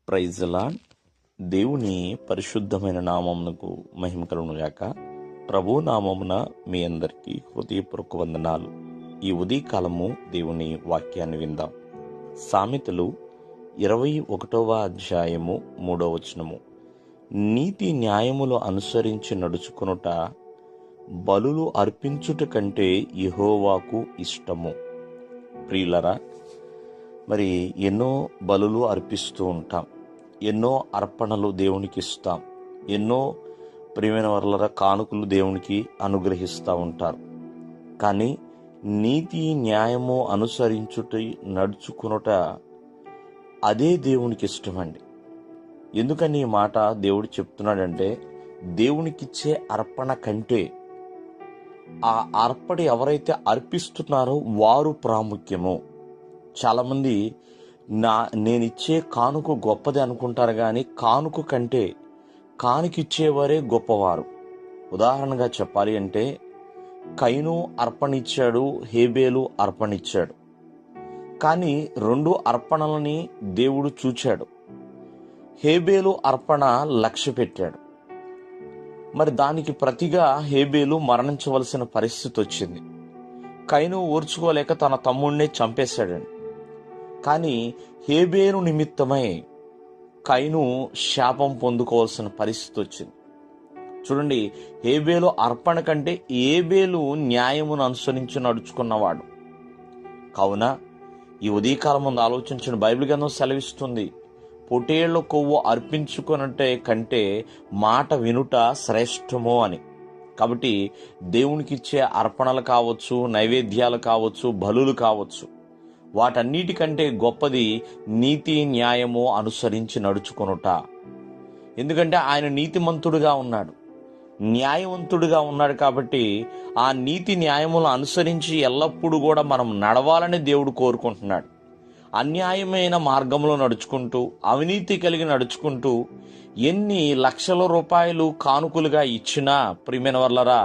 Praise lord. దేవుని పరిశుద్ధమైన నామమునకు మహిమ కలుగునుగాక. ప్రభు నామమున మీ అందరికీ హృదయపూర్వక వందనాలు. ఈ ఉదయకాలము దేవుని వాక్యాన్ని విందాం. సామెతలు 21వ అధ్యాయము 3వ వచనము. నీతి న్యాయములు అనుసరించి నడుచుకొనుట బలులు అర్పించుట కంటే యెహోవాకు ఇష్టము. ప్రియులరా, మరి ఎన్నో బలులు అర్పిస్తూ ఉంటాం, ఎన్నో అర్పణలు దేవునికి ఇస్తాం, ఎన్నో ప్రియమైన వర్లర కానుకలు దేవునికి అనుగ్రహిస్తూ ఉంటారు. కానీ నీతి న్యాయము అనుసరించుట నడుచుకునుట అదే దేవునికి ఇష్టమండి. ఎందుకని ఈ మాట దేవుడు చెప్తున్నాడంటే, దేవునికిచ్చే అర్పణ కంటే ఆ అర్పణ ఎవరైతే అర్పిస్తున్నారో వారు ప్రాముఖ్యము. చాలామంది నేనిచ్చే కానుక గొప్పది అనుకుంటారు, కానీ కానుక కంటే కానుకిచ్చేవారే గొప్పవారు. ఉదాహరణగా చెప్పాలి అంటే, కయీను అర్పణిచ్చాడు, హేబేలు అర్పణిచ్చాడు. కానీ రెండు అర్పణలని దేవుడు చూచాడు. హేబేలు అర్పణ లక్ష్య పెట్టాడు. మరి దానికి ప్రతిగా హేబేలు మరణించవలసిన పరిస్థితి వచ్చింది. కయీను ఓర్చుకోలేక తన తమ్ముడినే చంపేశాడండి. కానీ హేబేలు నిమిత్తమై కయీను శాపం పొందుకోవాల్సిన పరిస్థితి వచ్చింది. చూడండి, హేబేలు అర్పణ కంటే హేబేలు న్యాయమును అనుసరించి నడుచుకున్నవాడు. కావున ఈ ఉదయకాలం ముందు ఆలోచించిన బైబిల్ గ్రంథం సెలవిస్తుంది, పొటేళ్ల కొవ్వు అర్పించుకున్నట్టే కంటే మాట వినుట శ్రేష్టము అని. కాబట్టి దేవునికి ఇచ్చే అర్పణలు కావచ్చు, నైవేద్యాలు కావచ్చు, బలులు కావచ్చు, వాటన్నిటికంటే గొప్పది నీతి న్యాయము అనుసరించి నడుచుకొనుట. ఎందుకంటే ఆయన నీతిమంతుడుగా ఉన్నాడు, న్యాయవంతుడుగా ఉన్నాడు. కాబట్టి ఆ నీతి న్యాయములను అనుసరించి ఎల్లప్పుడూ కూడా మనం నడవాలని దేవుడు కోరుకుంటున్నాడు. అన్యాయమైన మార్గంలో నడుచుకుంటూ, అవినీతి కలిగి నడుచుకుంటూ ఎన్ని లక్షల రూపాయలు కానుకలుగా ఇచ్చినా ప్రియమైన వర్లరా,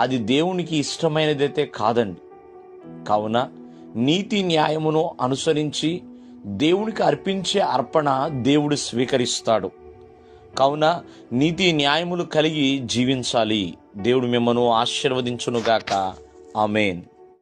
అది దేవునికి ఇష్టమైనదైతే కాదండి. కావున నీతి న్యాయమును అనుసరించి దేవునికి అర్పించే అర్పణ దేవుడు స్వీకరిస్తాడు. కావున నీతి న్యాయములు కలిగి జీవించాలి. దేవుడు మిమ్మల్ని ఆశీర్వదించునుగాక. ఆమేన్.